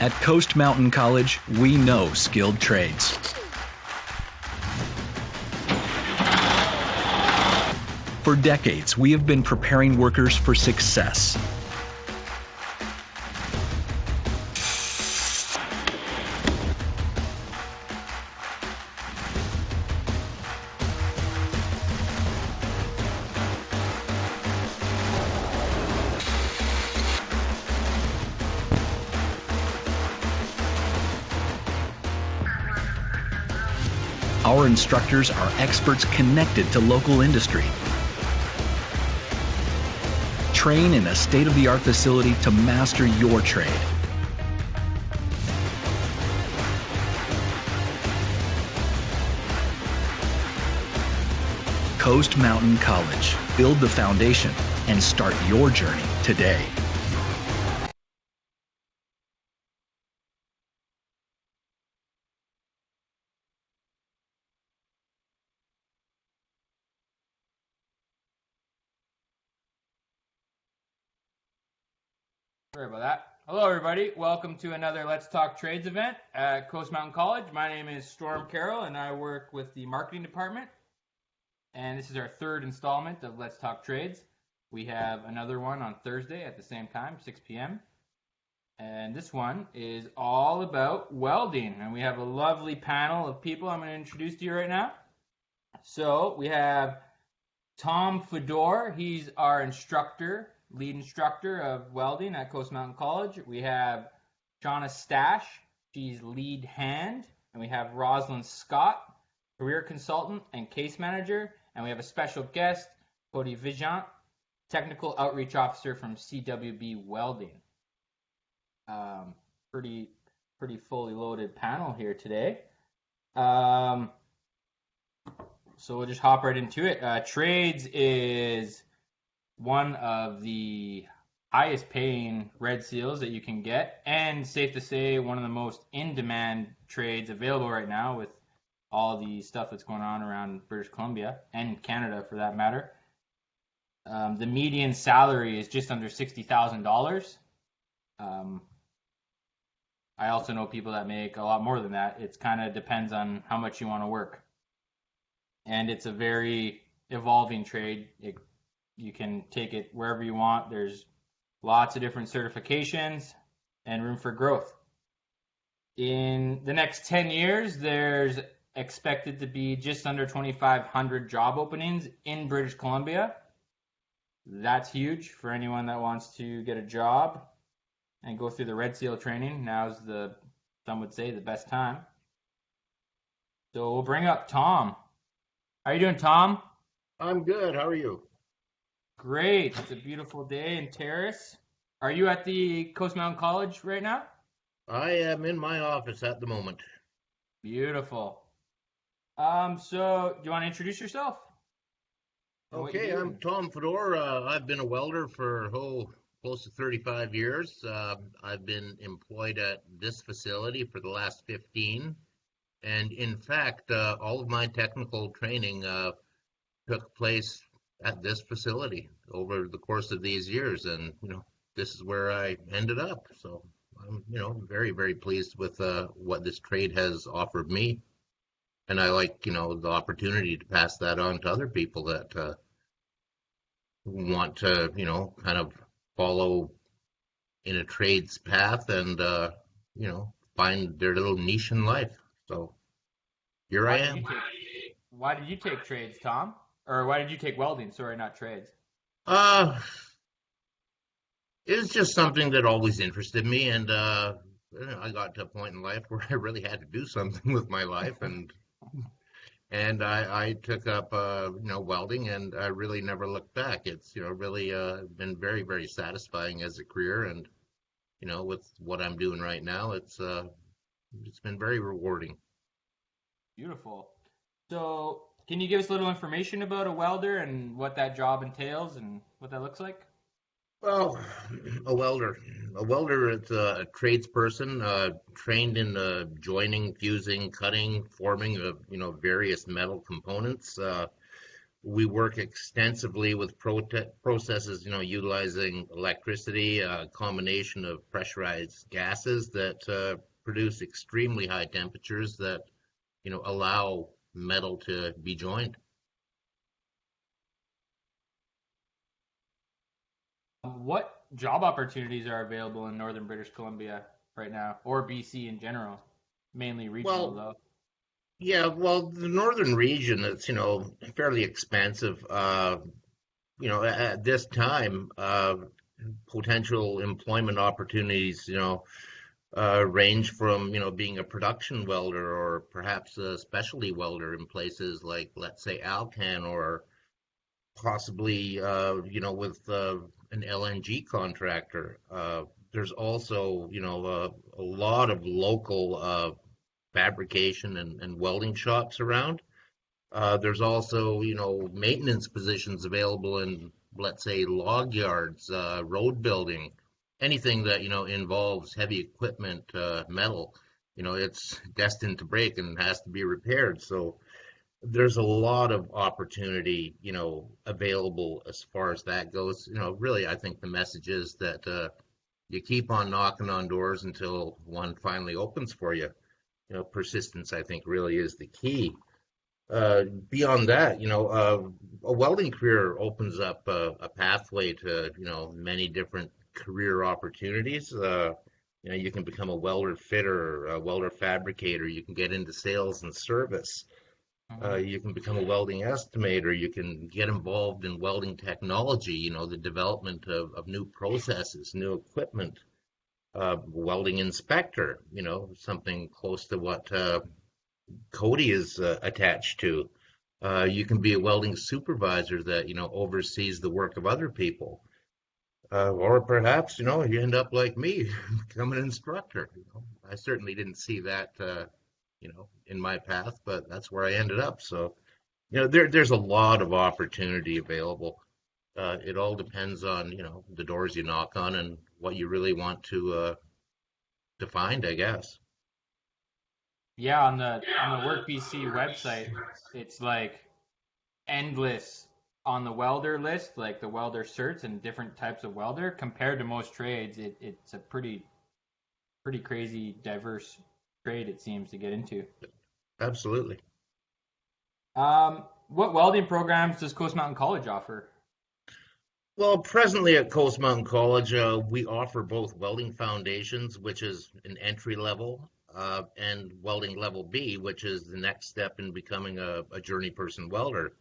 At Coast Mountain College, we know skilled trades. For decades, we have been preparing workers for success. Our instructors are experts connected to local industry. Train in a state-of-the-art facility to master your trade. Coast Mountain College. Build the foundation and start your journey today. Sorry about that. Hello, everybody. Welcome to another Let's Talk Trades event at Coast Mountain College. My name is Storm Carroll, and I work with the marketing department. And this is our third installment of Let's Talk Trades. We have another one on Thursday at the same time, 6 p.m. And this one is all about welding. And we have a lovely panel of people I'm going to introduce to you right now. So we have Tom Fedor. He's our instructor. Lead instructor of welding at Coast Mountain College. We have Shauna Stash, she's lead hand, and we have Rosalind Scott, career consultant and case manager, and we have a special guest, Cody Vijant, technical outreach officer from CWB Welding. Pretty fully loaded panel here today. So we'll just hop right into it. Trades is one of the highest paying red seals that you can get, and safe to say one of the most in-demand trades available right now with all the stuff that's going on around British Columbia and Canada for that matter. The median salary is just under $60,000. I also know people that make a lot more than that. It kind of depends on how much you want to work. And it's a very evolving trade. You can take it wherever you want. There's lots of different certifications and room for growth. In the next 10 years, there's expected to be just under 2,500 job openings in British Columbia. That's huge for anyone that wants to get a job and go through the Red Seal training. Now's some would say, the best time. So we'll bring up Tom. How are you doing, Tom? I'm good. How are you? Great. It's a beautiful day in Terrace. Are you at the Coast Mountain College right now? I am in my office at the moment. Beautiful. So do you want to introduce yourself? Okay, I'm Tom Fedor. I've been a welder for close to 35 years. I've been employed at this facility for the last 15. And in fact, all of my technical training took place at this facility over the course of these years, and this is where I ended up. So I'm very, very pleased with what this trade has offered me, and I like the opportunity to pass that on to other people that want to kind of follow in a trade's path and find their little niche in life. So here I am. Why did you take trades, Tom? Or why did you take welding? Sorry, not trades. It's just something that always interested me, and I got to a point in life where I really had to do something with my life, and I took up welding, and I really never looked back. It's really been very, very satisfying as a career, and with what I'm doing right now, it's been very rewarding. Beautiful. So can you give us a little information about a welder and what that job entails and what that looks like? Well, a welder is a tradesperson trained in joining, fusing, cutting, forming of various metal components. We work extensively with processes, utilizing electricity, a combination of pressurized gases that produce extremely high temperatures that, allow metal to be joined. What job opportunities are available in northern British Columbia right now, or BC in general? Mainly regional, Well, though. yeah, well, the northern region, it's, fairly expansive. At this time, potential employment opportunities, range from, being a production welder or perhaps a specialty welder in places like, let's say, Alcan, or possibly, with an LNG contractor. There's also, a lot of local fabrication and welding shops around. There's also, maintenance positions available in, let's say, log yards, road building, anything that, involves heavy equipment, metal, it's destined to break and has to be repaired. So there's a lot of opportunity, available as far as that goes. Really, I think the message is that you keep on knocking on doors until one finally opens for you. Persistence, I think, really is the key. Beyond that, a welding career opens up a pathway to, many different career opportunities. You can become a welder fitter, a welder fabricator. You can get into sales and service. You can become a welding estimator. You can get involved in welding technology, the development of new processes, new equipment. Welding inspector, something close to what Cody is attached to. You can be a welding supervisor that, oversees the work of other people. Or perhaps, you end up like me, become an instructor. I certainly didn't see that, in my path, but that's where I ended up. So, there's a lot of opportunity available. It all depends on, the doors you knock on and what you really want to find, I guess. Yeah, on the Work BC website, it's like endless on the welder list, like the welder certs and different types of welder. Compared to most trades, it's a pretty crazy diverse trade, it seems, to get into. Absolutely. What welding programs does Coast Mountain College offer? Well, presently at Coast Mountain College, we offer both welding foundations, which is an entry level, and welding level B, which is the next step in becoming a journey person welder.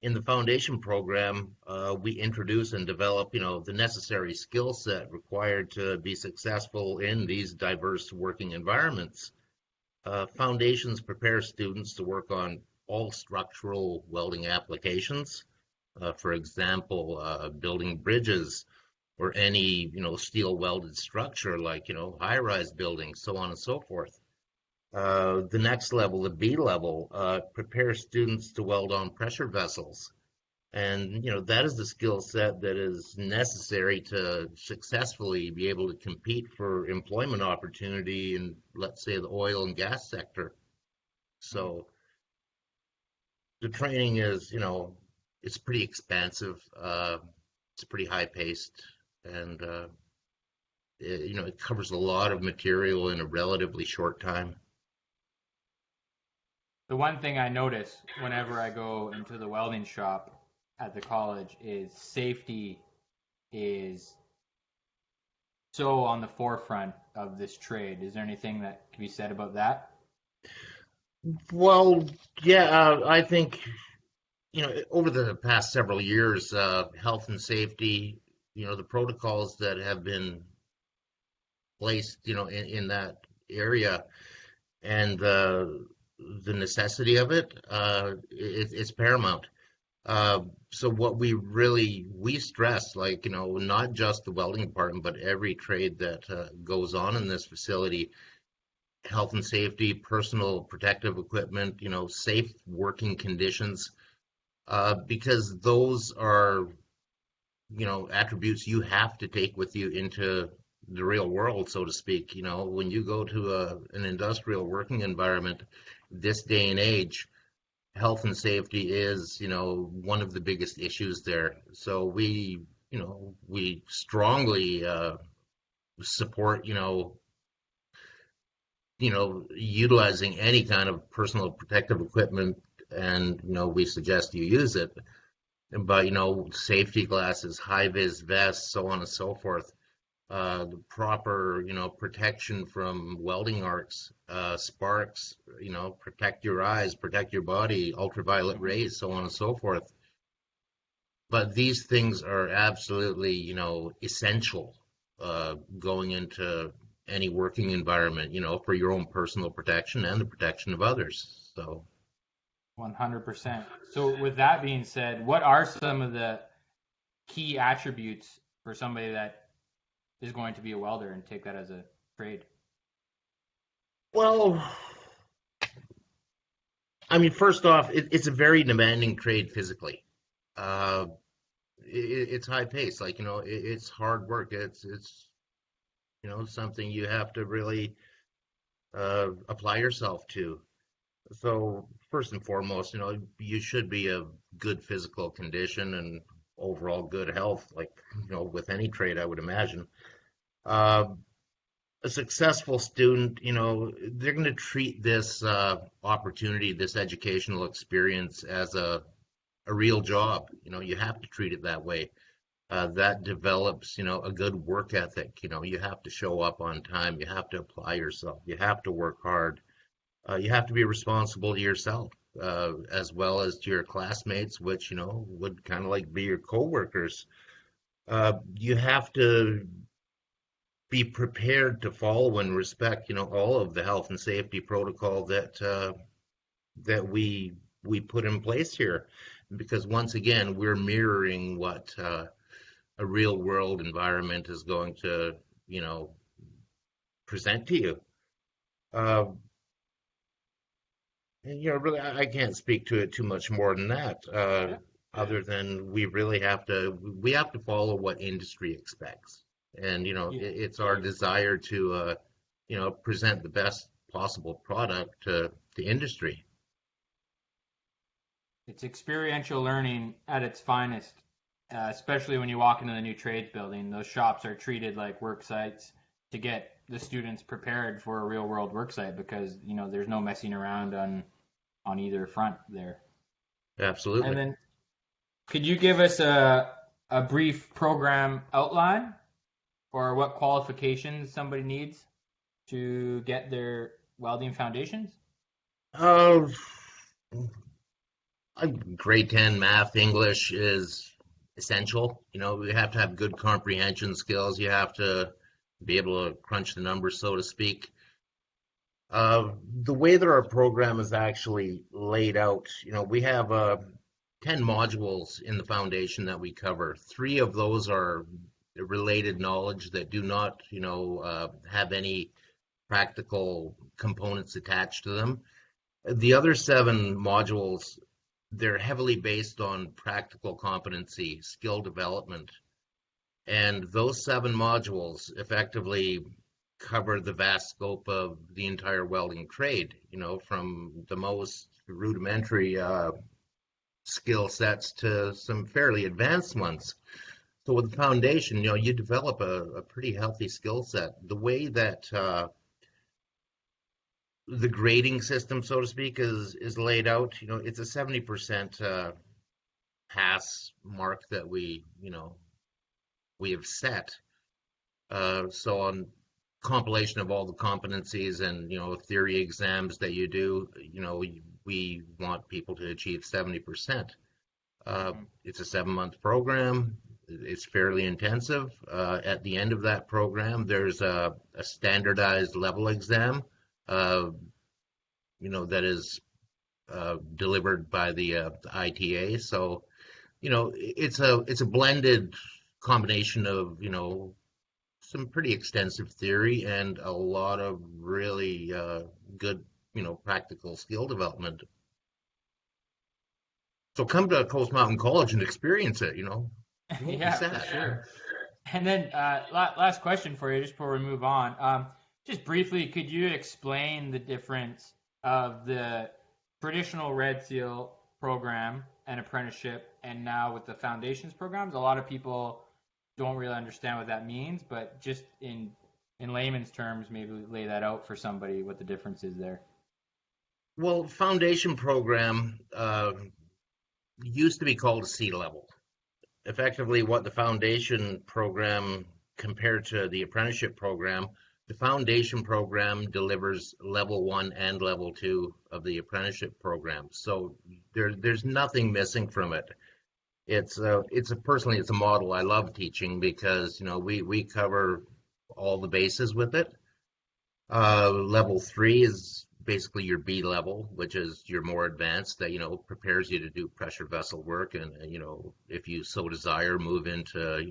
In the foundation program, we introduce and develop, the necessary skill set required to be successful in these diverse working environments. Foundations prepare students to work on all structural welding applications. For example, building bridges or any, steel welded structure like, high-rise buildings, so on and so forth. The next level, the B level, prepares students to weld on pressure vessels. And, that is the skill set that is necessary to successfully be able to compete for employment opportunity in, let's say, the oil and gas sector. So the training is, it's pretty expansive. It's pretty high paced, and it covers a lot of material in a relatively short time. The one thing I notice whenever I go into the welding shop at the college is safety is so on the forefront of this trade. Is there anything that can be said about that? Well, yeah, I think, over the past several years, health and safety, the protocols that have been placed, in that area, and the necessity of it's paramount. So what we stress, like, not just the welding department, but every trade that goes on in this facility, health and safety, personal protective equipment, safe working conditions, because those are, attributes you have to take with you into the real world, so to speak. When you go to an industrial working environment this day and age, health and safety is, one of the biggest issues there. So we strongly support, utilizing any kind of personal protective equipment, and we suggest you use it. But safety glasses, high vis vests, so on and so forth. The proper, protection from welding arcs, sparks, protect your eyes, protect your body, ultraviolet rays, so on and so forth. But these things are absolutely, essential going into any working environment, for your own personal protection and the protection of others. So 100%. So with that being said, what are some of the key attributes for somebody that is going to be a welder and take that as a trade? Well, I mean, first off, it's a very demanding trade physically. It's high pace, like, it's hard work. It's something you have to really apply yourself to. So first and foremost, you should be of good physical condition and overall good health, like, with any trade, I would imagine. Uh, a successful student, they're going to treat this opportunity, this educational experience as a real job. You have to treat it that way. That develops, a good work ethic. You have to show up on time. You have to apply yourself. You have to work hard. You have to be responsible to yourself, as well as to your classmates, which, would kind of like be your coworkers. You have to be prepared to follow and respect, all of the health and safety protocol that we put in place here, because once again, we're mirroring what a real world environment is going to, present to you. And, really, I can't speak to it too much more than that, other than we have to follow what industry expects. And, it's our desire to, present the best possible product to the industry. It's experiential learning at its finest, especially when you walk into the new trades building. Those shops are treated like work sites to get the students prepared for a real world work site, because there's no messing around on either front there. Absolutely. And then could you give us a brief program outline for what qualifications somebody needs to get their welding foundations? Grade 10 math, English is essential. We have to have good comprehension skills. You have to be able to crunch the numbers, so to speak. The way that our program is actually laid out, we have 10 modules in the foundation that we cover. 3 of those are related knowledge that do not, have any practical components attached to them. The other 7 modules, they're heavily based on practical competency, skill development. And those 7 modules effectively cover the vast scope of the entire welding trade, from the most rudimentary skill sets to some fairly advanced ones. So with the foundation, you develop a pretty healthy skill set. The way that the grading system, so to speak, is laid out, it's a 70% pass mark that we have set. So on compilation of all the competencies and theory exams that you do, we want people to achieve 70%. It's a 7-month program. It's fairly intensive. At the end of that program, there's a standardized level exam, that is delivered by the ITA. So, it's a blended combination of some pretty extensive theory and a lot of really good practical skill development. So come to Coast Mountain College and experience it. Yeah, for sure. And then last question for you, just before we move on. Just briefly, could you explain the difference of the traditional Red Seal program and apprenticeship, and now with the foundations programs, a lot of people don't really understand what that means, but just in layman's terms, maybe lay that out for somebody what the difference is there. Well, foundation program used to be called a C level. Effectively, what the foundation program compared to the apprenticeship program, the foundation program delivers level 1 and level 2 of the apprenticeship program. So there's nothing missing from it. It's a model I love teaching because we cover all the bases with it. Level 3 is basically your B level, which is your more advanced, that prepares you to do pressure vessel work, and if you so desire, move into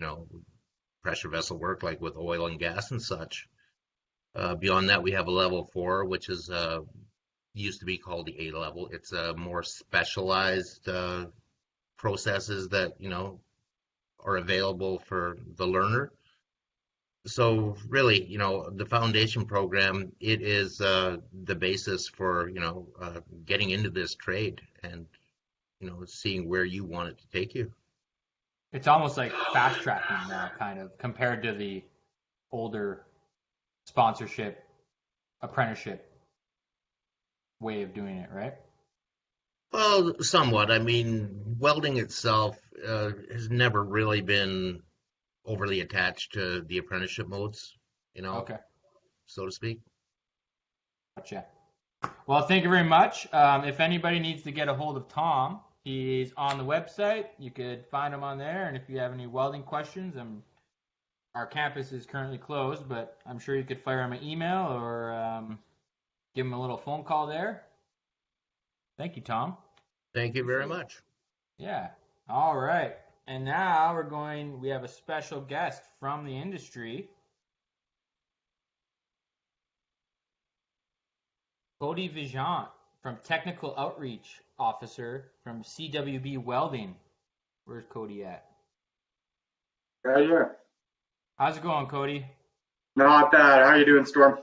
pressure vessel work like with oil and gas and such. Beyond that, we have a level 4, which is used to be called the A level. It's a more specialized processes that are available for the learner. So really, the foundation program, it is the basis for getting into this trade and seeing where you want it to take you. It's almost like fast tracking now, kind of, compared to the older sponsorship, apprenticeship way of doing it, right? Well, somewhat. I mean, welding itself has never really been overly attached to the apprenticeship modes, Okay. so to speak. Gotcha. Well, thank you very much. If anybody needs to get a hold of Tom, he's on the website. You could find him on there. And if you have any welding questions, our campus is currently closed, but I'm sure you could fire him an email or give him a little phone call there. Thank you, Tom. Thank you very much. Yeah. All right. And now we have a special guest from the industry. Cody Vijant from Technical Outreach Officer from CWB Welding. Where's Cody at? Right here. How's it going, Cody? Not bad. How you doing, Storm?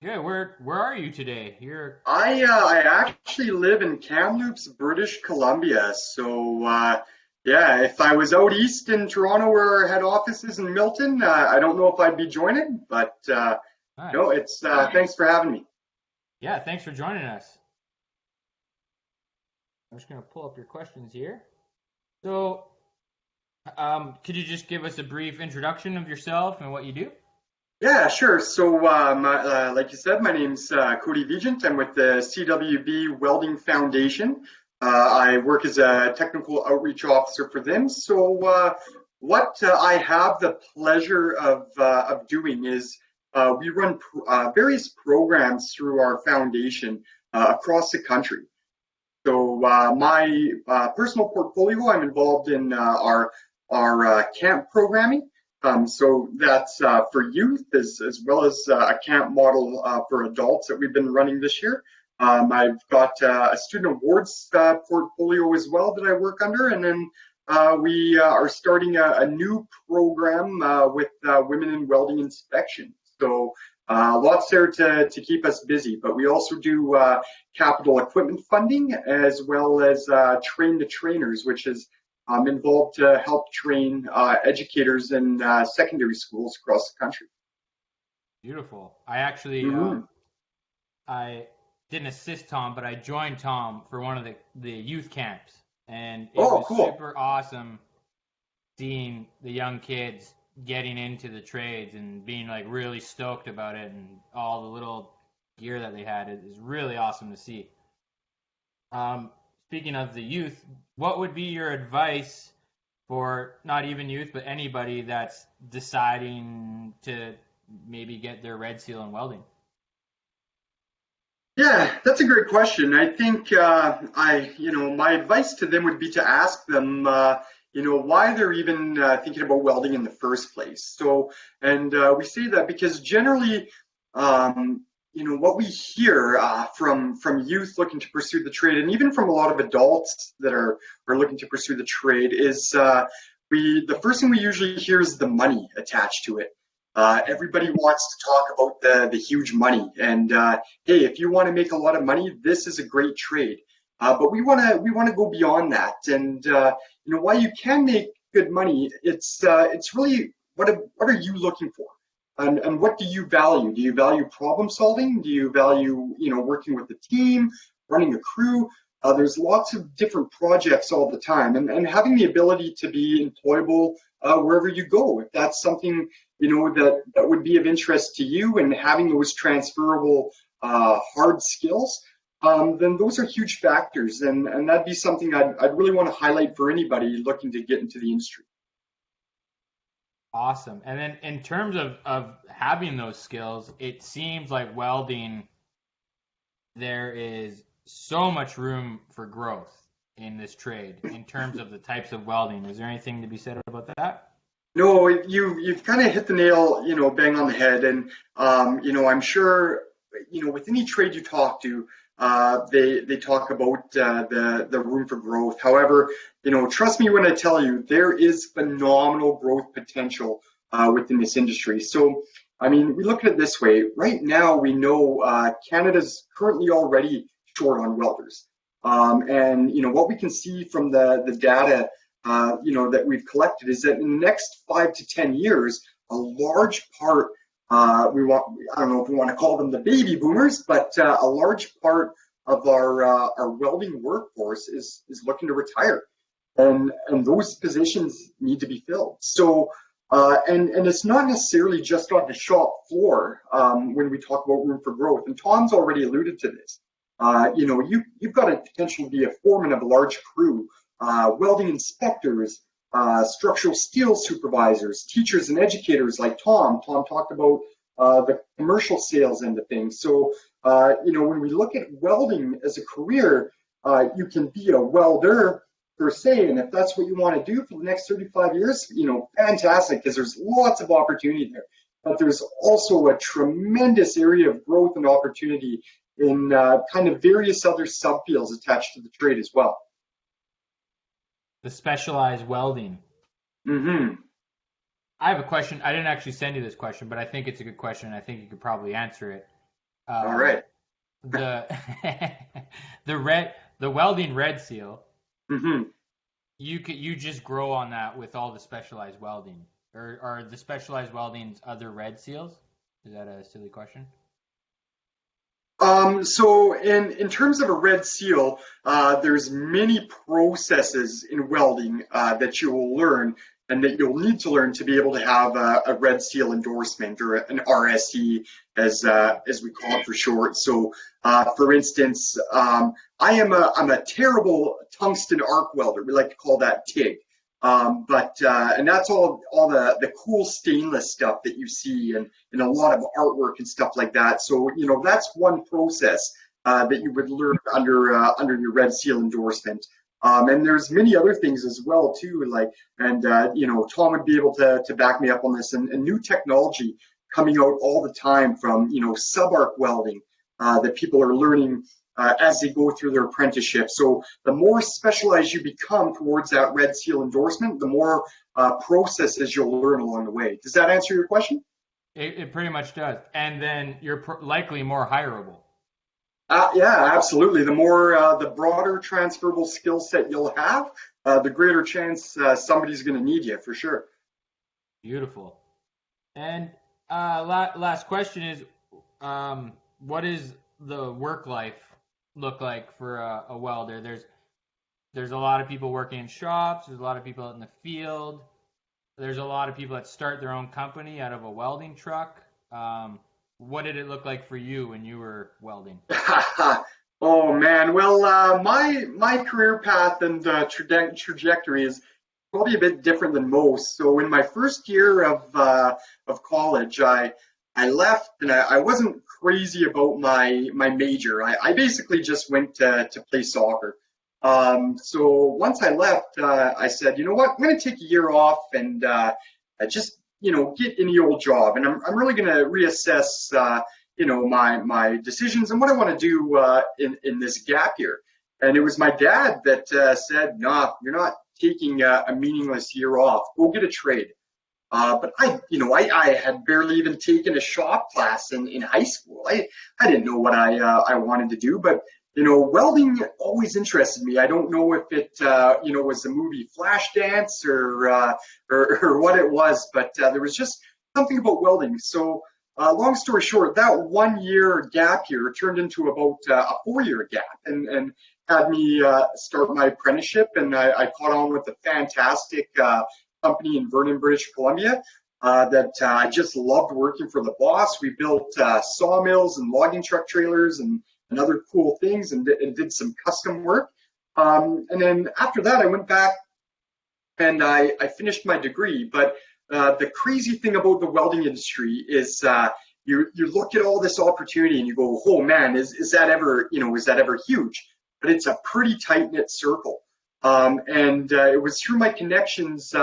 Good. Where are you today? I actually live in Kamloops, British Columbia. So if I was out east in Toronto where our head office is in Milton, I don't know if I'd be joining, but nice. No, it's thanks for having me. Yeah, thanks for joining us. I'm just going to pull up your questions here. So, could you just give us a brief introduction of yourself and what you do? Yeah, sure. So, like you said, my name's Cody Vijant. I'm with the CWB Welding Foundation. I work as a technical outreach officer for them. So, what I have the pleasure of doing is we run various programs through our foundation across the country. So, my personal portfolio, I'm involved in our camp programming. So that's for youth as well as a camp model for adults that we've been running this year. I've got a student awards portfolio as well that I work under, and then we are starting a new program with women in welding inspection. So lots there to keep us busy, but we also do capital equipment funding as well as train the trainers, which is I'm involved to help train educators in secondary schools across the country. Beautiful. I actually, I didn't assist Tom, but I joined Tom for one of the youth camps. And it was cool. Super awesome seeing the young kids getting into the trades and being like really stoked about it and all the little gear that they had. It is really awesome to see. Speaking of the youth, what would be your advice for not even youth, but anybody that's deciding to maybe get their red seal in welding? Yeah, that's a great question. I think my advice to them would be to ask them, why they're even thinking about welding in the first place. So, and we say that because generally, what we hear from youth looking to pursue the trade, and even from a lot of adults that are looking to pursue the trade, is the first thing we usually hear is the money attached to it. Everybody wants to talk about the huge money, and hey, if you want to make a lot of money, this is a great trade. but we want to go beyond that. And while you can make good money, it's really what are you looking for, and what do you value? Do you value problem solving? Do you value working with a team, running a crew? There's lots of different projects all the time, and having the ability to be employable wherever you go, if that's something that would be of interest to you, and having those transferable hard skills, then those are huge factors, and that'd be something I'd really want to highlight for anybody looking to get into the industry. Awesome. And then in terms of having those skills, it seems like welding, there is so much room for growth in this trade in terms of the types of welding. Is there anything to be said about that? No, you've kind of hit the nail, bang on the head. And, I'm sure, with any trade you talk to, they talk about the room for growth. However, trust me when I tell you, there is phenomenal growth potential within this industry. So, I mean, we look at it this way. Right now, we know Canada's currently already short on welders. And, what we can see from the data, that we've collected is that in the next 5 to 10 years, a large part, I don't know if we want to call them the baby boomers, but a large part of our welding workforce is looking to retire. And those positions need to be filled. So, and it's not necessarily just on the shop floor when we talk about room for growth. And Tom's already alluded to this. You've got a potential to be a foreman of a large crew, welding inspectors, structural steel supervisors, teachers and educators like Tom. Tom talked about the commercial sales end of things. So, when we look at welding as a career, you can be a welder per se, and if that's what you want to do for the next 35 years, fantastic, because there's lots of opportunity there. But there's also a tremendous area of growth and opportunity in kind of various other subfields attached to the trade as well. The specialized welding. Mm-hmm. I have a question. I didn't actually send you this question, but I think it's a good question. I think you could probably answer it. All right. The the welding red seal. Mm-hmm. You just grow on that with all the specialized welding, or are the specialized weldings other red seals? Is that a silly question? So in terms of a red seal, there's many processes in welding that you will learn and that you'll need to learn to be able to have a red seal endorsement, or an RSE as we call it for short. So for instance, I'm a terrible tungsten arc welder. We like to call that TIG. And that's all the cool stainless stuff that you see in a lot of artwork and stuff like that. So, that's one process that you would learn under your red seal endorsement. And there's many other things as well too, Tom would be able to back me up on this, and new technology coming out all the time from, sub-arc welding that people are learning as they go through their apprenticeship. So the more specialized you become towards that red seal endorsement, the more processes you'll learn along the way. Does that answer your question? It pretty much does. And then you're likely more hireable. Yeah, absolutely. The broader transferable skill set you'll have, the greater chance somebody's going to need you, for sure. Beautiful. And last question is, what is the work life look like for a welder? There's a lot of people working in shops. There's a lot of people out in the field. There's a lot of people that start their own company out of a welding truck. What did it look like for you when you were welding? Oh man, well, my career path and trajectory is probably a bit different than most. So in my first year of college, I left, and I wasn't crazy about my major. I basically just went to play soccer. So once I left, I said, you know what, I'm going to take a year off and just get any old job, and I'm really going to reassess my decisions and what I want to do in this gap year. And it was my dad that said, "Nah, you're not taking a meaningless year off. Go get a trade." But I had barely even taken a shop class in high school. I didn't know what I wanted to do, but welding always interested me. I don't know if it, was the movie Flashdance or what it was, but there was just something about welding. So, long story short, that 1 year gap year turned into about a 4 year gap, and had me start my apprenticeship, and I caught on with a fantastic company in Vernon, British Columbia. That I just loved working for the boss. We built sawmills and logging truck trailers and other cool things, and did some custom work. And then after that, I went back and I finished my degree. But the crazy thing about the welding industry is you look at all this opportunity and you go, oh man, is that ever huge? But it's a pretty tight knit circle. And it was through my connections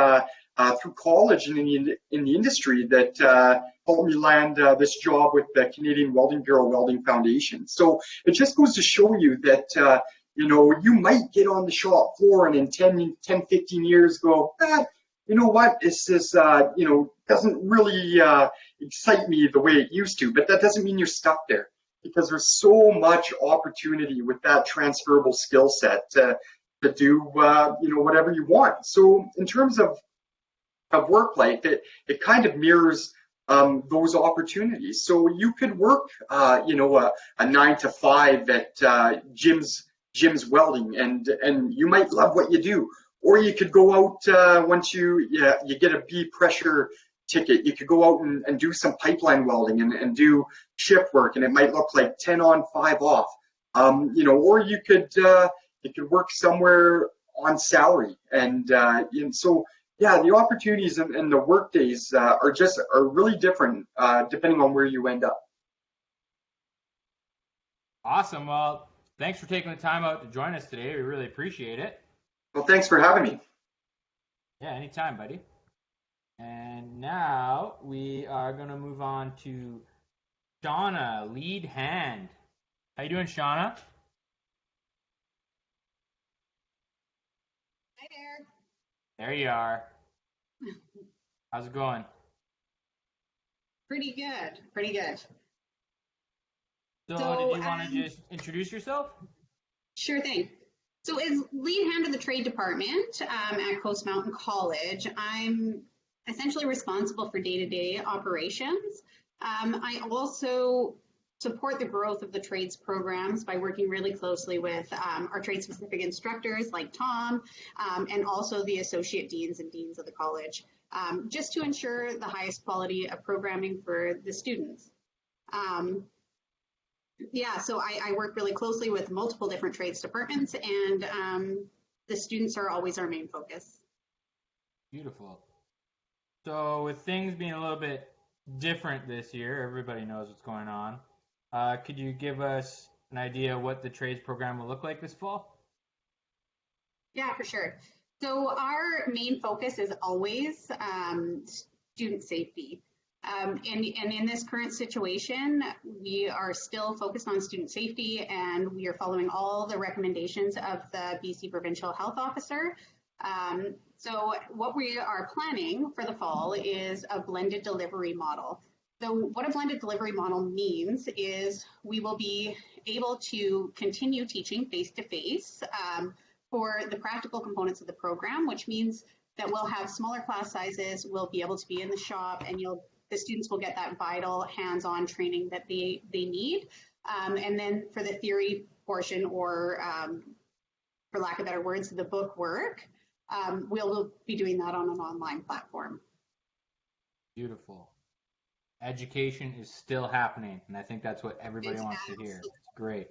through college and in the industry that helped me land this job with the Canadian Welding Bureau Welding Foundation. So it just goes to show you that, you might get on the shop floor and in 10, 15 years go, you know what, this is, doesn't really excite me the way it used to, but that doesn't mean you're stuck there, because there's so much opportunity with that transferable skill set to do, whatever you want. So in terms of work life, it kind of mirrors those opportunities. So you could work, a 9 to 5 at Jim's Welding, and you might love what you do. Or you could go out once you get a B pressure ticket. You could go out and do some pipeline welding and do shift work, and it might look like 10 on, 5 off. Or you could work somewhere on salary, and so. Yeah, the opportunities and the work days are really different depending on where you end up. Awesome. Well, thanks for taking the time out to join us today. We really appreciate it. Well, thanks for having me. Yeah, anytime, buddy. And now we are going to move on to Shauna, lead hand. How you doing, Shauna? Hi there. There you are. How's it going? Pretty good. So did you want to just introduce yourself? Sure thing. So as lead hand of the trade department at Coast Mountain College, I'm essentially responsible for day-to-day operations. I also support the growth of the trades programs by working really closely with our trade-specific instructors like Tom, and also the associate deans and deans of the college, just to ensure the highest quality of programming for the students. So I work really closely with multiple different trades departments, and the students are always our main focus. Beautiful. So with things being a little bit different this year, everybody knows what's going on. Could you give us an idea what the trades program will look like this fall? Yeah, for sure. So our main focus is always student safety. And in this current situation, we are still focused on student safety, and we are following all the recommendations of the BC Provincial Health Officer. So what we are planning for the fall is a blended delivery model. So what a blended delivery model means is we will be able to continue teaching face-to-face for the practical components of the program, which means that we'll have smaller class sizes, we'll be able to be in the shop, and the students will get that vital hands-on training that they need. And then for the theory portion, or for lack of better words, the book work, we'll be doing that on an online platform. Beautiful. Education is still happening, and I think that's what everybody wants to hear. It's great.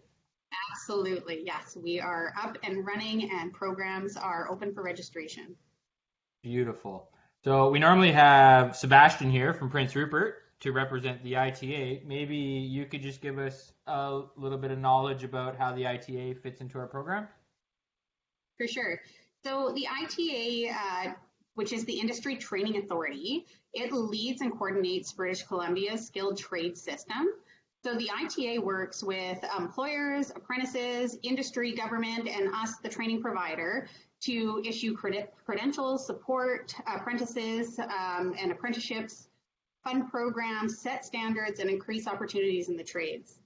Absolutely, yes. We are up and running, and programs are open for registration. Beautiful. So we normally have Sebastian here from Prince Rupert to represent the ITA. Maybe you could just give us a little bit of knowledge about how the ITA fits into our program? For sure. So the ITA, which is the Industry Training Authority, it leads and coordinates British Columbia's skilled trade system. So the ITA works with employers, apprentices, industry, government, and us, the training provider, to issue credentials, support apprentices and apprenticeships, fund programs, set standards, and increase opportunities in the trades.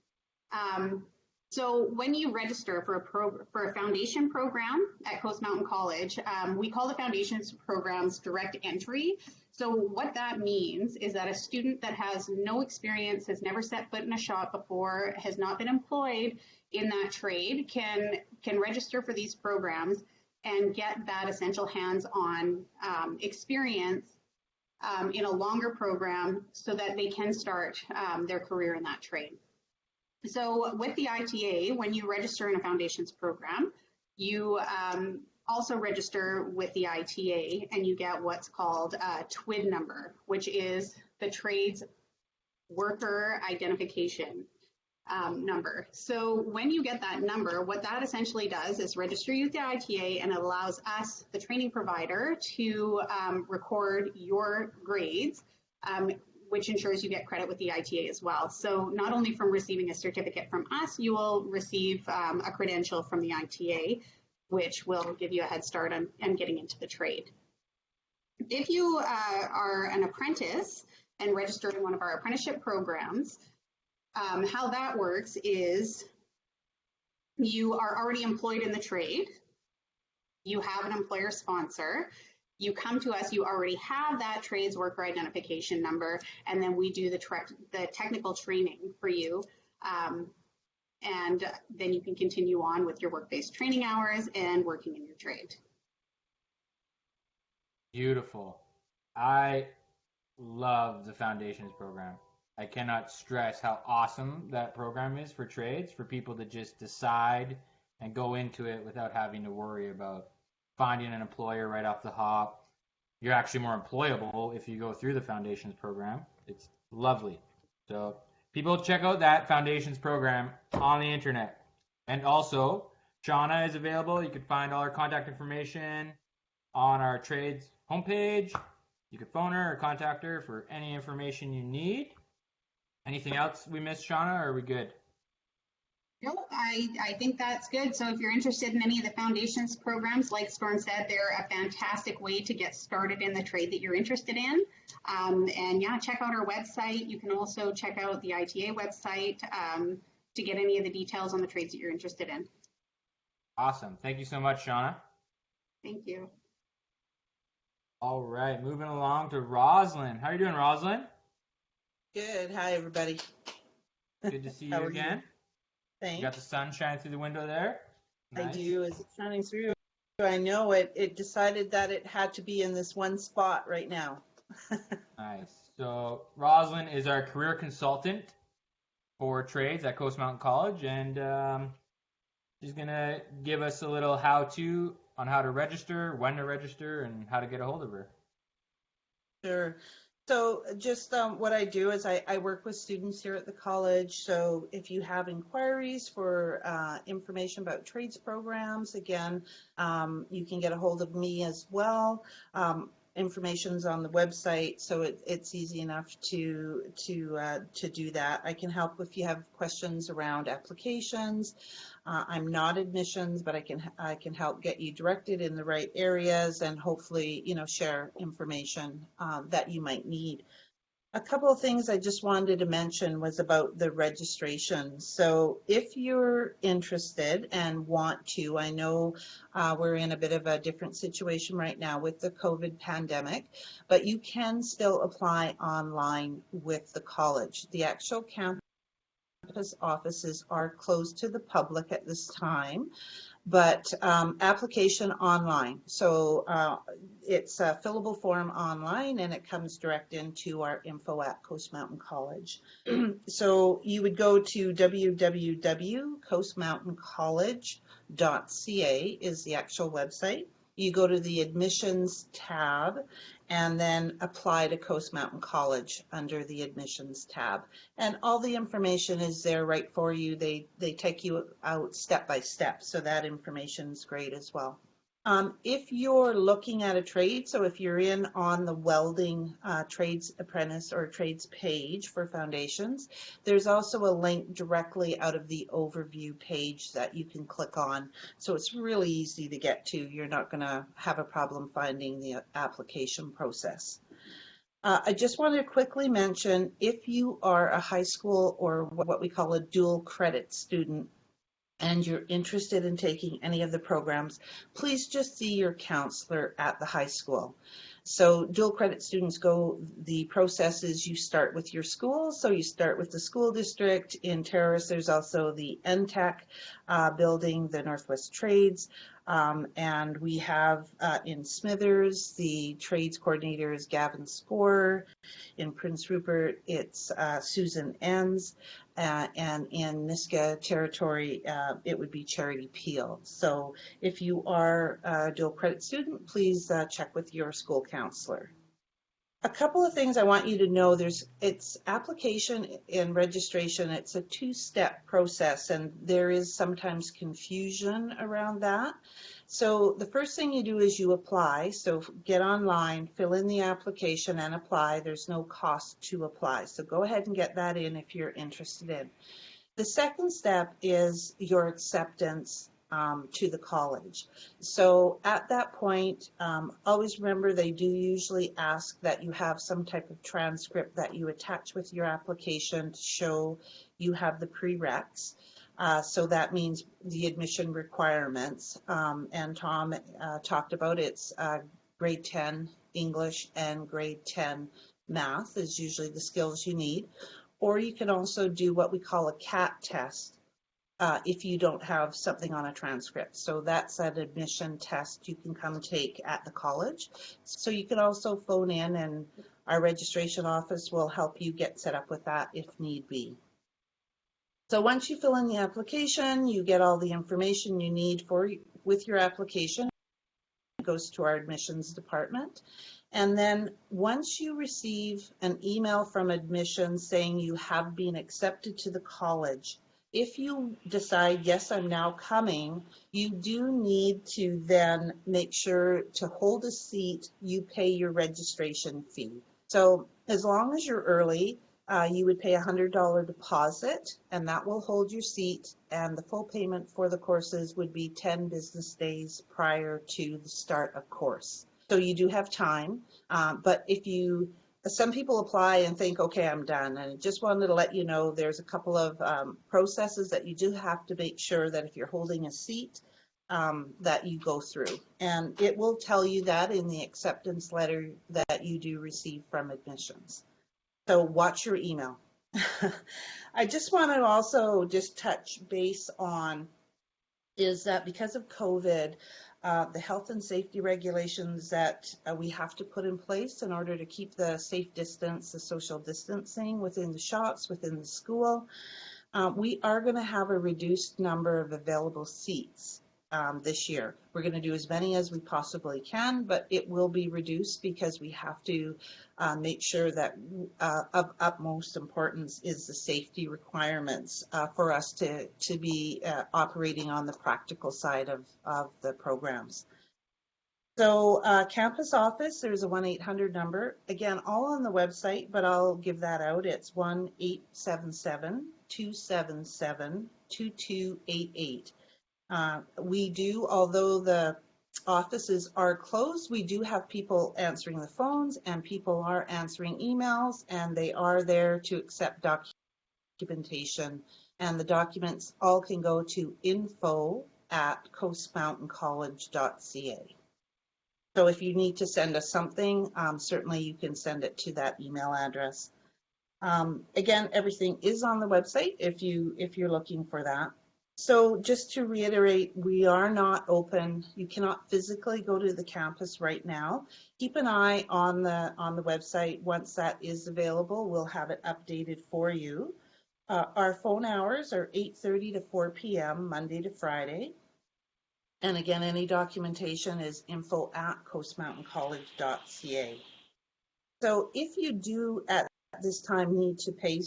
So when you register for a foundation program at Coast Mountain College, we call the foundations programs direct entry. So what that means is that a student that has no experience, has never set foot in a shop before, has not been employed in that trade, can register for these programs and get that essential hands-on experience in a longer program so that they can start their career in that trade. So with the ITA, when you register in a foundations program, you also register with the ITA and you get what's called a TWID number, which is the trades worker identification number. So when you get that number, what that essentially does is register you with the ITA, and it allows us, the training provider, to record your grades, which ensures you get credit with the ITA as well. So not only from receiving a certificate from us, you will receive a credential from the ITA, which will give you a head start on getting into the trade. If you are an apprentice and register in one of our apprenticeship programs, how that works is you are already employed in the trade, you have an employer sponsor, you come to us, you already have that trades worker identification number, and then we do the technical training for you. And then you can continue on with your work-based training hours and working in your trade. Beautiful. I love the foundations program. I cannot stress how awesome that program is for trades, for people to just decide and go into it without having to worry about finding an employer right off the hop. You're actually more employable if you go through the foundations program. It's lovely. So people check out that foundations program on the internet. And also, Shauna is available. You can find all our contact information on our trades homepage. You can phone her or contact her for any information you need. Anything else we missed, Shauna, or are we good? No, I think that's good. So if you're interested in any of the foundations programs, like Storm said, they're a fantastic way to get started in the trade that you're interested in. And yeah, check out our website. You can also check out the ITA website to get any of the details on the trades that you're interested in. Awesome. Thank you so much, Shauna. Thank you. All right, moving along to Roslyn. How are you doing, Roslyn? Good. Hi, everybody. Good to see you again. Thanks. You got the sun shining through the window there? Nice. I do. Is it shining through? I know it decided that it had to be in this one spot right now. Nice. So Roslyn is our career consultant for trades at Coast Mountain College, and she's going to give us a little how-to on how to register, when to register, and how to get a hold of her. Sure. So just what I do is I work with students here at the college. So if you have inquiries for information about trades programs, again, you can get a hold of me as well. Information's on the website, so it's easy enough to do that. I can help if you have questions around applications. I'm not admissions, but I can help get you directed in the right areas and hopefully, share information that you might need. A couple of things I just wanted to mention was about the registration. So if you're interested and want to, I know we're in a bit of a different situation right now with the COVID pandemic, but you can still apply online with the college. The actual campus offices are closed to the public at this time, but application online. So it's a fillable form online, and it comes direct into our info at Coast Mountain College. So you would go to www.coastmountaincollege.ca is the actual website. You go to the admissions tab and then apply to Coast Mountain College under the admissions tab. And all the information is there right for you. They take you out step by step, so that information is great as well. If you're looking at a trade, so if you're in on the welding trades apprentice or trades page for foundations, there's also a link directly out of the overview page that you can click on. So it's really easy to get to. You're not going to have a problem finding the application process. I just wanted to quickly mention, if you are a high school or what we call a dual credit student, and you're interested in taking any of the programs, please just see your counselor at the high school. So dual credit students the process is you start with your school. So you start with the school district. In Terrace, there's also the NTEC building, the Northwest Trades. And we have in Smithers, the trades coordinator is Gavin Sporer. In Prince Rupert, it's Susan Enns. And in Niska territory, it would be Charity Peel. So if you are a dual credit student, please check with your school counselor. A couple of things I want you to know. It's application and registration. It's a two-step process, and there is sometimes confusion around that. So the first thing you do is you apply. So get online, fill in the application and apply. There's no cost to apply. So go ahead and get that in if you're interested in. The second step is your acceptance to the college. So at that point, always remember they do usually ask that you have some type of transcript that you attach with your application to show you have the prereqs. So that means the admission requirements, and Tom talked about it's grade 10 English and grade 10 math is usually the skills you need. Or you can also do what we call a CAT test if you don't have something on a transcript. So that's an admission test you can come take at the college. So you can also phone in and our registration office will help you get set up with that if need be. So once you fill in the application, you get all the information you need with your application. It goes to our admissions department. And then once you receive an email from admissions saying you have been accepted to the college, if you decide, yes, I'm now coming, you do need to then make sure to hold a seat, you pay your registration fee. So as long as you're early, you would pay a $100 deposit, and that will hold your seat, and the full payment for the courses would be 10 business days prior to the start of course. So you do have time, but some people apply and think, okay, I'm done, and I just wanted to let you know there's a couple of processes that you do have to make sure that if you're holding a seat, that you go through. And it will tell you that in the acceptance letter that you do receive from admissions. So watch your email. I just want to also just touch base on is that because of COVID, the health and safety regulations that we have to put in place in order to keep the safe distance, the social distancing within the shops, within the school, we are going to have a reduced number of available seats this year. We're going to do as many as we possibly can, but it will be reduced because we have to make sure that of utmost importance is the safety requirements for us to be operating on the practical side of the programs. So campus office, there's a 1-800 number. Again, all on the website, but I'll give that out. It's 1-877-277-2288. We do, although the offices are closed, we do have people answering the phones and people are answering emails, and they are there to accept documentation. And the documents all can go to info@coastmountaincollege.ca. So if you need to send us something, certainly you can send it to that email address. Again, everything is on the website if you're looking for that. So just to reiterate, we are not open. You cannot physically go to the campus right now. Keep an eye on the website. Once that is available, we'll have it updated for you. Our phone hours are 8:30 to 4 p.m. Monday to Friday. And again, any documentation is info@coastmountaincollege.ca. So if you do at this time need to pay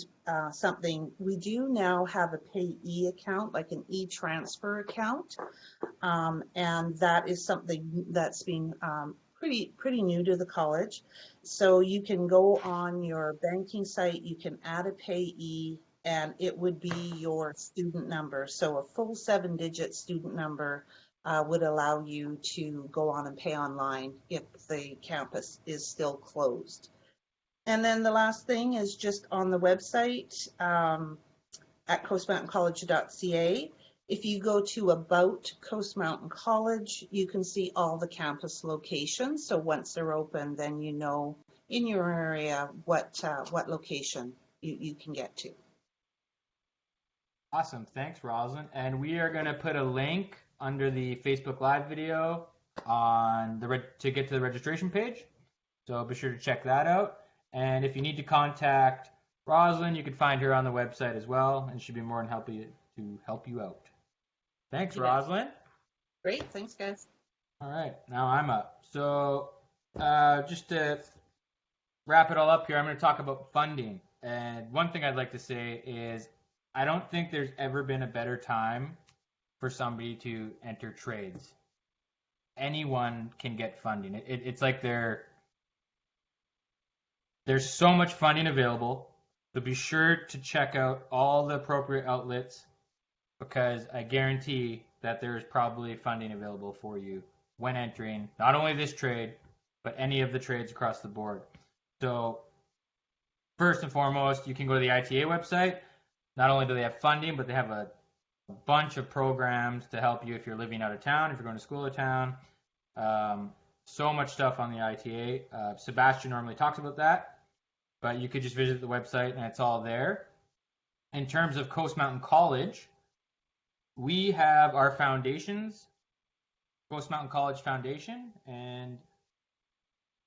something, we do now have a payee account, like an e-transfer account, and that is something that's been pretty new to the college. So you can go on your banking site, you can add a payee, and it would be your student number. So a full 7-digit student number would allow you to go on and pay online if the campus is still closed. And then the last thing is just on the website at coastmountaincollege.ca. If you go to About Coast Mountain College, you can see all the campus locations. So once they're open, then you know in your area what location you can get to. Awesome. Thanks, Rosalind. And we are going to put a link under the Facebook Live video on to get to the registration page. So be sure to check that out. And if you need to contact Rosalind, you can find her on the website as well, and she'd be more than happy to help you out. Thanks, Rosalind. Great. Thanks, guys. All right. Now I'm up. So just to wrap it all up here, I'm going to talk about funding. And one thing I'd like to say is I don't think there's ever been a better time for somebody to enter trades. Anyone can get funding. It's like there's so much funding available. So be sure to check out all the appropriate outlets, because I guarantee that there's probably funding available for you when entering not only this trade, but any of the trades across the board. So first and foremost, you can go to the ITA website. Not only do they have funding, but they have a bunch of programs to help you if you're living out of town, if you're going to school out of town. So much stuff on the ITA. Sebastian normally talks about that, but you could just visit the website and it's all there. In terms of Coast Mountain College, we have our foundations, Coast Mountain College Foundation, and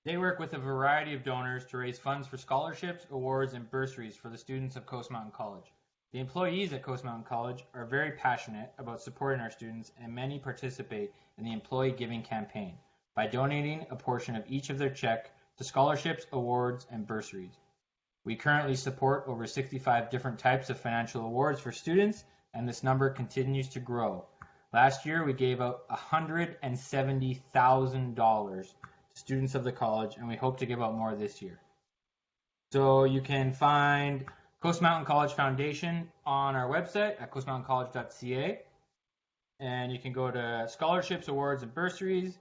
they work with a variety of donors to raise funds for scholarships, awards, and bursaries for the students of Coast Mountain College. The employees at Coast Mountain College are very passionate about supporting our students, and many participate in the employee giving campaign by donating a portion of each of their check to scholarships, awards, and bursaries. We currently support over 65 different types of financial awards for students, and this number continues to grow. Last year, we gave out $170,000 to students of the college, and we hope to give out more this year. So you can find Coast Mountain College Foundation on our website at coastmountaincollege.ca, and you can go to scholarships, awards, and bursaries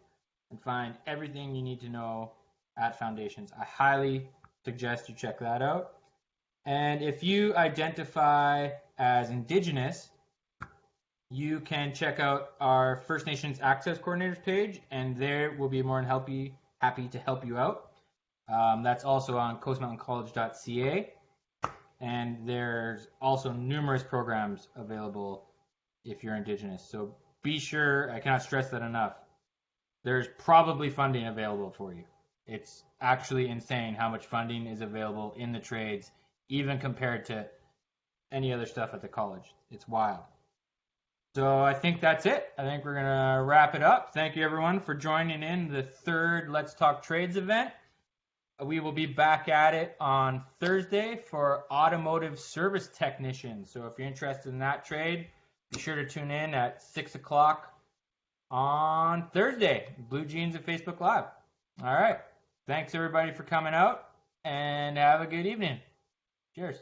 and find everything you need to know at Foundations. I highly suggest you check that out. And if you identify as Indigenous, you can check out our First Nations Access Coordinators page, and there will be more than happy to help you out. That's also on coastmountaincollege.ca, and there's also numerous programs available if you're Indigenous. So be sure, I cannot stress that enough, there's probably funding available for you. It's actually insane how much funding is available in the trades, even compared to any other stuff at the college. It's wild. So I think that's it. I think we're going to wrap it up. Thank you, everyone, for joining in the third Let's Talk Trades event. We will be back at it on Thursday for automotive service technician. So if you're interested in that trade, be sure to tune in at 6 o'clock on Thursday. Blue Jeans at Facebook Live. All right. Thanks, everybody, for coming out, and have a good evening. Cheers.